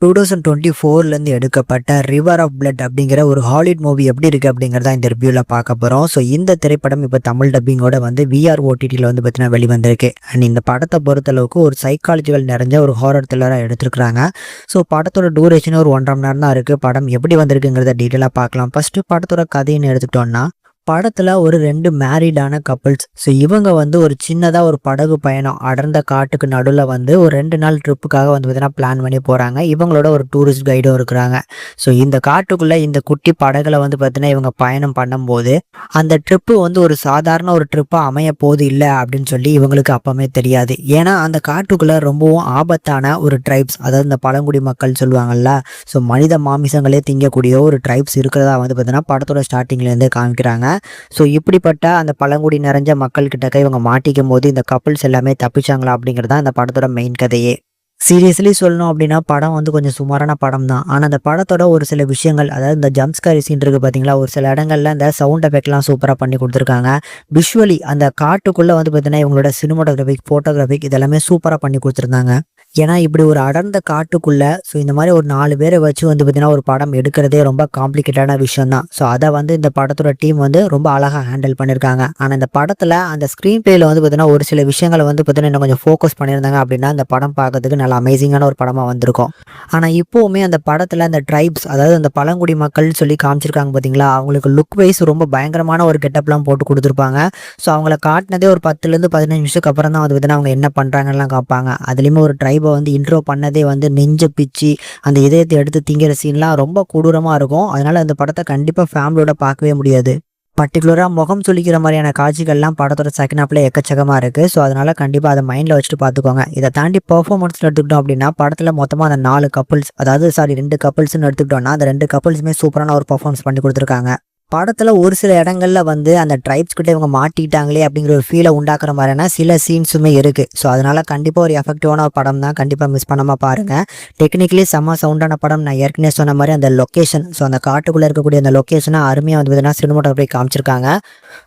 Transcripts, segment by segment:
2024லேருந்து எடுக்கப்பட்ட river of blood அப்படிங்கிற ஒரு ஹாலிவுட் மூவி எப்படி இருக்குது அப்படிங்கிறத இந்த ரிவ்யூவில் பார்க்க போகிறோம். ஸோ இந்த திரைப்படம் இப்போ தமிழ் டப்பிங்கோட வந்து விஆர் ஓடிடியில் வந்து பார்த்தீங்கன்னா வெளிவந்திருக்கு. அண்ட் இந்த படத்தை பொறுத்தளவுக்கு ஒரு சைக்காலஜிக்கல் நிறைஞ்ச ஒரு ஹாரர் த்ரில்லராக எடுத்துருக்குறாங்க. ஸோ படத்தோட டூரேஷன் ஒரு 1.5 மணி நேரம் தான் இருக்குது. படம் எப்படி வந்திருக்குங்கிறத டீட்டெயிலாக பார்க்கலாம். ஃபஸ்ட்டு படத்தோட கதைன்னு எடுத்துட்டோம்னா படத்தில் ஒரு 2 மேரிடான கப்புள்ஸ். ஸோ இவங்க வந்து ஒரு சின்னதாக ஒரு படகு பயணம் அடர்ந்த காட்டுக்கு நடுவில் வந்து ஒரு 2 நாள் ட்ரிப்புக்காக வந்து பார்த்தீங்கன்னா பிளான் பண்ணி போகிறாங்க. இவங்களோட ஒரு டூரிஸ்ட் கைடும் இருக்கிறாங்க. ஸோ இந்த காட்டுக்குள்ளே இந்த குட்டி படகுல வந்து பார்த்தீங்கன்னா இவங்க பயணம் பண்ணும்போது அந்த ட்ரிப்பு வந்து ஒரு சாதாரண ஒரு ட்ரிப்பாக அமைய போது இல்லை அப்படின்னு சொல்லி இவங்களுக்கு அப்பவுமே தெரியாது. ஏன்னா அந்த காட்டுக்குள்ளே ரொம்பவும் ஆபத்தான ஒரு ட்ரைப்ஸ், அதாவது இந்த பழங்குடி மக்கள் சொல்லுவாங்கல்ல, ஸோ மனித மாமிசங்களே திங்கக்கூடிய ஒரு ட்ரைப்ஸ் இருக்கிறதா வந்து பார்த்தீங்கன்னா படத்தோட ஸ்டார்டிங்லேருந்தே காமிக்கிறாங்க. ஸோ இப்படிப்பட்ட அந்த பழங்குடி நிறைஞ்ச மக்கள்கிட்ட இவங்க மாட்டிக்கும் போது இந்த கப்புள்ஸ் எல்லாமே தப்பிச்சாங்களா அப்படிங்கிறது தான் இந்த படத்தோட மெயின் கதையே. சீரியஸ்லி சொல்லணும் அப்படின்னா படம் வந்து கொஞ்சம் சுமாரான படம் தான். ஆனால் அந்த படத்தோட ஒரு சில விஷயங்கள், அதாவது இந்த ஜம்ப்ஸ்கேர் சீன் இருக்குது பார்த்தீங்களா, ஒரு சில இடங்கள்ல இந்த சவுண்ட் எஃபெக்ட்லாம் சூப்பராக பண்ணி கொடுத்துருக்காங்க. விஷுவலி அந்த காட்டுக்குள்ளே வந்து பார்த்தீங்கன்னா இவங்களோட சினிமாட்டோகிராஃபிக், ஃபோட்டோகிராஃபிக் இதெல்லாமே சூப்பராக பண்ணி கொடுத்துருந்தாங்க. ஏன்னா இப்படி ஒரு அடர்ந்த காட்டுக்குள்ள ஸோ இந்த மாதிரி ஒரு 4 பேரை வச்சு வந்து பார்த்தீங்கன்னா ஒரு படம் எடுக்கிறதே ரொம்ப காம்ப்ளிகேட்டான விஷயம் தான். ஸோ அதை வந்து இந்த படத்தோட டீம் வந்து ரொம்ப அழகாக ஹேண்டில் பண்ணியிருக்காங்க. ஆனால் இந்த படத்தில் அந்த ஸ்க்ரீன் பிளேயில் வந்து பார்த்தீங்கன்னா ஒரு சில விஷயங்களை வந்து பார்த்தீங்கன்னா இன்னும் கொஞ்சம் ஃபோக்கஸ் பண்ணியிருந்தாங்க அப்படின்னா அந்த படம் பார்க்கறதுக்கு நல்ல அமேசிங்கான ஒரு படமாக வந்திருக்கும். ஆனால் இப்போவுமே அந்த படத்தில் அந்த ட்ரைப்ஸ், அதாவது அந்த பழங்குடி மக்கள் சொல்லி காமிச்சிருக்காங்க பார்த்தீங்களா, அவங்களுக்கு லுக் வைஸ் ரொம்ப பயங்கரமான ஒரு கெட்டப்லாம் போட்டு கொடுத்துருப்பாங்க. ஸோ அவங்கள காட்டினதே ஒரு 10லேருந்து 15 நிமிஷத்துக்கு அப்புறம் தான் வந்து பார்த்தீங்கன்னா அவங்க என்ன பண்ணுறாங்கலாம் காப்பாங்க. அதுலேயுமே ஒரு ட்ரைபை வந்து இன்ட்ரோ பண்ணதே வந்து நெஞ்ச பிச்சு அந்த இதயத்தை எடுத்து திங்கிற சீன்லாம் ரொம்ப கொடூரமாக இருக்கும். அதனால அந்த படத்தை கண்டிப்பாக ஃபேமிலியோட பார்க்கவே முடியாது. பர்டிகுலராக முகம் சுளிக்கிற மாதிரியான காட்சிகள்லாம் படத்தோட செகண்ட் ஹாஃப்ல எக்கச்சக்கமாக இருக்குது. ஸோ அதனால் கண்டிப்பாக அதை மைண்டில் வச்சுட்டு பார்த்துக்கோங்க. இதை தாண்டி பெர்ஃபார்மன்ஸில் எடுத்துக்கிட்டோம் அப்படின்னா படத்தில் மொத்தமாக அந்த 4 கப்புள்ஸ், அதாவது 2 கப்புள்ஸ்னு எடுத்துக்கிட்டோம்னா அந்த 2 கப்புள்ஸுமே சூப்பரான ஒரு பர்ஃபார்மன்ஸ் பண்ணி கொடுத்துருக்காங்க. படத்தில் ஒரு சில இடங்களில் வந்து அந்த ட்ரைப்ஸ் கிட்ட இவங்க மாட்டிக்கிட்டாங்களே அப்படிங்கிற ஒரு ஃபீலை உண்டாக்குற மாதிரியான சில சீன்ஸுமே இருக்குது. ஸோ அதனால் கண்டிப்பாக ஒரு எஃபெக்டிவான படம் தான். கண்டிப்பாக மிஸ் பண்ணாமல் பாருங்கள். டெக்னிக்கலி செம்ம சவுண்டான படம். நான் ஏற்கனவே சொன்ன மாதிரி அந்த லொக்கேஷன், ஸோ அந்த காட்டுக்குள்ளே இருக்கக்கூடிய அந்த லொக்கேஷனை அருமையாக வந்து பார்த்தீங்கன்னா சினிமாட்டோகிராஃபி காமிச்சிருக்காங்க.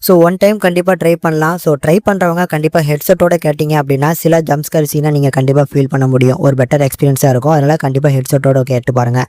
ஸோ ஒன் டைம் கண்டிப்பாக ட்ரை பண்ணலாம். ஸோ ட்ரை பண்ணுறவங்க கண்டிப்பாக ஹெட்செட்டோட கேட்டிங்க அப்படின்னா சில ஜம்ப்ஸ்கேர் சீனை நீங்கள் கண்டிப்பாக ஃபீல் பண்ண முடியும். ஒரு பெட்டர் எக்ஸ்பீரியன்ஸாக இருக்கும். அதனால் கண்டிப்பாக ஹெட்செட்டோட கேட்டு பாருங்கள்.